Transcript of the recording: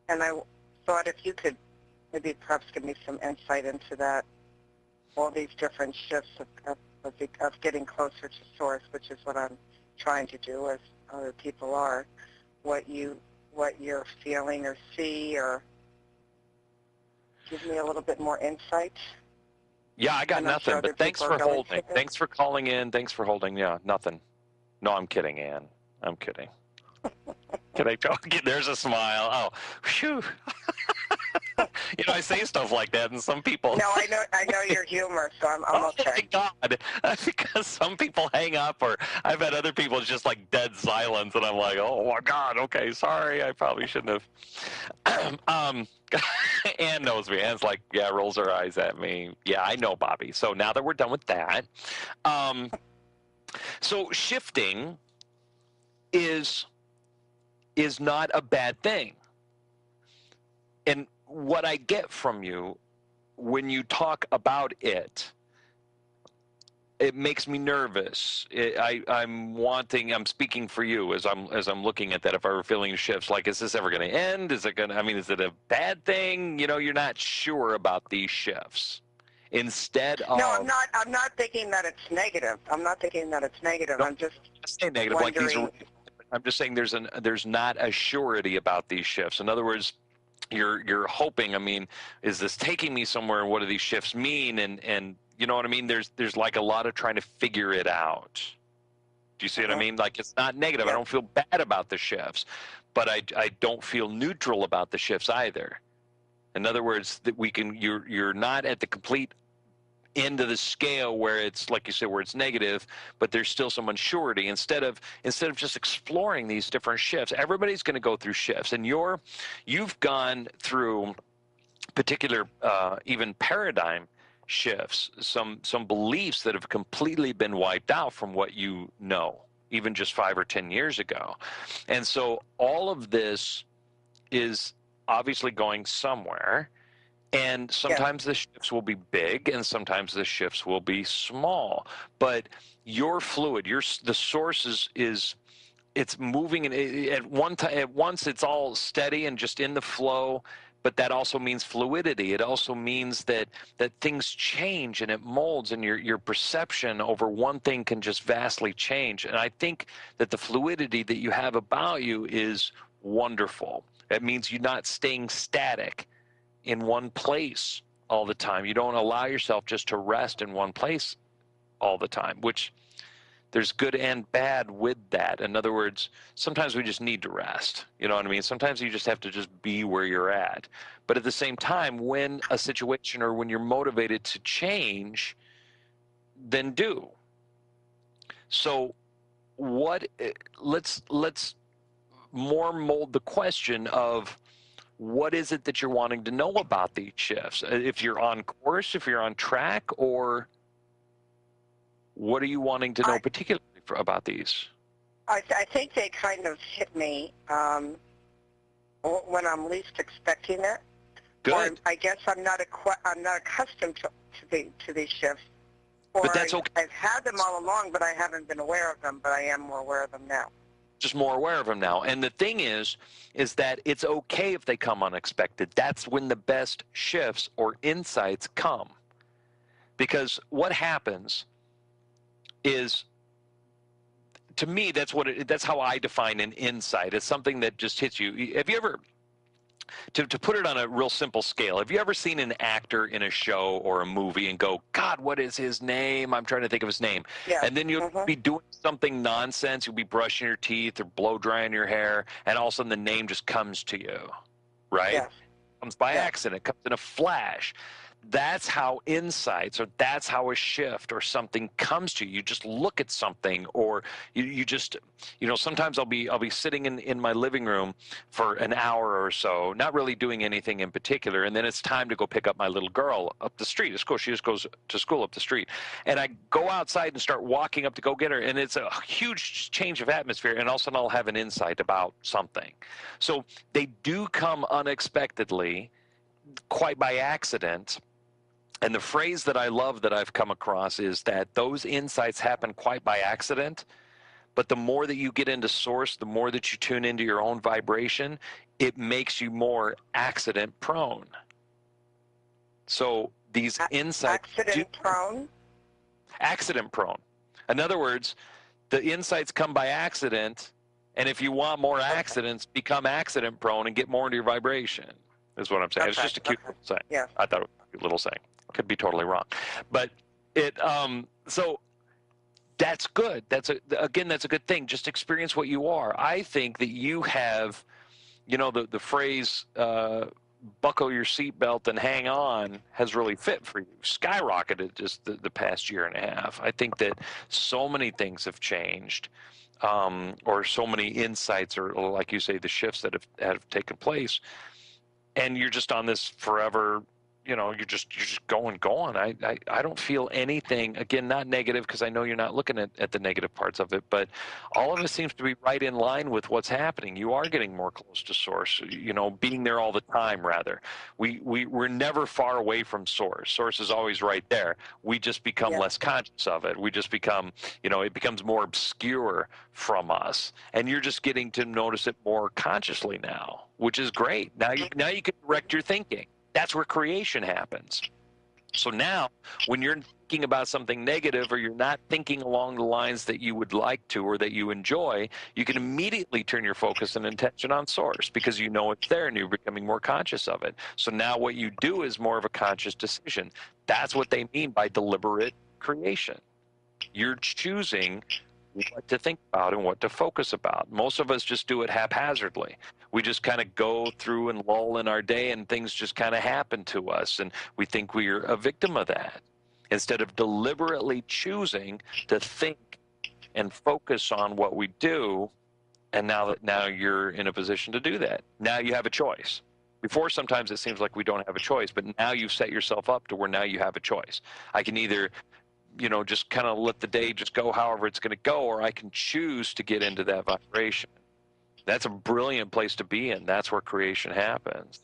And I thought if you could maybe perhaps give me some insight into that, all these different shifts of getting closer to source, which is what I'm trying to do, as other people are. What you're feeling or see, or give me a little bit more insight. Yeah, I got And I'm nothing, sure other but thanks people are for going holding. through this. Thanks for calling in. Thanks for holding. Yeah, nothing. No, I'm kidding, Ann. I'm kidding. Can I talk? There's a smile. Oh, phew. I say stuff like that, and some people. No, I know your humor, so I'm Oh okay. my God! Because some people hang up, or I've had other people just like dead silence, and I'm like, oh my God. Okay, sorry. I probably shouldn't have. Ann knows me. Ann's like, yeah, rolls her eyes at me. Yeah, I know, Bobby. So now that we're done with that, so shifting is not a bad thing. And what I get from you when you talk about it, it makes me nervous. I'm speaking for you as I'm looking at that. If I were feeling shifts, like, is this ever going to end? Is it a bad thing? You're not sure about these shifts. Instead of, No, I'm not thinking that it's negative. I'm not thinking that it's negative. No, I'm just saying negative. wondering. Like these I'm just saying there's not a surety about these shifts. In other words, you're hoping. I mean, is this taking me somewhere? What do these shifts mean? And you know what I mean? There's like a lot of trying to figure it out. Do you see what I mean? Like, it's not negative. Yeah. I don't feel bad about the shifts, but I don't feel neutral about the shifts either. In other words, that you're not at the complete end of the scale where it's, like you said, where it's negative, but there's still some unsurety. Instead of just exploring these different shifts, everybody's going to go through shifts, and you've gone through particular even paradigm shifts, some beliefs that have completely been wiped out from what you know, even just 5 or 10 years ago. And so all of this is obviously going somewhere. And sometimes the shifts will be big, and sometimes the shifts will be small. But you're fluid. The source is it's moving, and at once it's all steady and just in the flow. But that also means fluidity. It also means that things change and it molds, and your perception over one thing can just vastly change. And I think that the fluidity that you have about you is wonderful. It means you're not staying static in one place all the time. You don't allow yourself just to rest in one place all the time, which there's good and bad with that. In other words, sometimes we just need to rest. You know what I mean? Sometimes you just have to just be where you're at. But at the same time, when a situation or when you're motivated to change, then do. So let's more mold the question of, what is it that you're wanting to know about these shifts? If you're on course, if you're on track, or what are you wanting to know particularly about these? I think they kind of hit me when I'm least expecting it. Good. Or I guess I'm not accustomed to these shifts. Or But that's okay. I've had them all along, but I haven't been aware of them. But I am more aware of them now. Just more aware of them now. And the thing is that it's okay if they come unexpected. That's when the best shifts or insights come. Because what happens is, to me, that's how I define an insight. It's something that just hits you. Have you ever, to put it on a real simple scale, have you ever seen an actor in a show or a movie and go, God, what is his name? I'm trying to think of his name. Yeah. And then you'll be doing something nonsense. You'll be brushing your teeth or blow drying your hair, and all of a sudden the name just comes to you, right? Yeah. It comes by accident. It comes in a flash. That's how insights, or that's how a shift or something comes to you. You just look at something, or you just, sometimes I'll be sitting in my living room for an hour or so, not really doing anything in particular, and then it's time to go pick up my little girl up the street at school. She just goes to school up the street, and I go outside and start walking up to go get her, and it's a huge change of atmosphere, and all of a sudden I'll have an insight about something. So they do come unexpectedly, quite by accident. And the phrase that I love that I've come across is that those insights happen quite by accident, but the more that you get into source, the more that you tune into your own vibration, it makes you more accident prone. So these insights accident prone. In other words, the insights come by accident, and if you want more accidents, become accident prone and get more into your vibration, is what I'm saying. It's just a cute little saying. Yeah. I thought it was a cute little saying. Could be totally wrong. But it so that's good. That's a good thing. Just experience what you are. I think that you have, the phrase buckle your seatbelt and hang on has really fit for you. Skyrocketed just the past year and a half. I think that so many things have changed, or so many insights, or like you say, the shifts that have taken place, and you're just on this forever. You're just going. I don't feel anything, again, not negative, because I know you're not looking at the negative parts of it, but all of it seems to be right in line with what's happening. You are getting more close to source, being there all the time, rather. We're never far away from source. Source is always right there. We just become less conscious of it. We just become, it becomes more obscure from us. And you're just getting to notice it more consciously now, which is great. Now you can direct your thinking. That's where creation happens. So now, when you're thinking about something negative, or you're not thinking along the lines that you would like to or that you enjoy, you can immediately turn your focus and attention on source, because you know it's there and you're becoming more conscious of it. So now what you do is more of a conscious decision. That's what they mean by deliberate creation. You're choosing what to think about and what to focus about. Most of us just do it haphazardly. We just kind of go through and lull in our day, and things just kind of happen to us, and we think we're a victim of that, instead of deliberately choosing to think and focus on what we do. And now you're in a position to do that. Now you have a choice. Before, sometimes it seems like we don't have a choice, but now you've set yourself up to where now you have a choice. I can either just kind of let the day just go however it's going to go, or I can choose to get into that vibration. That's a brilliant place to be in. That's where creation happens.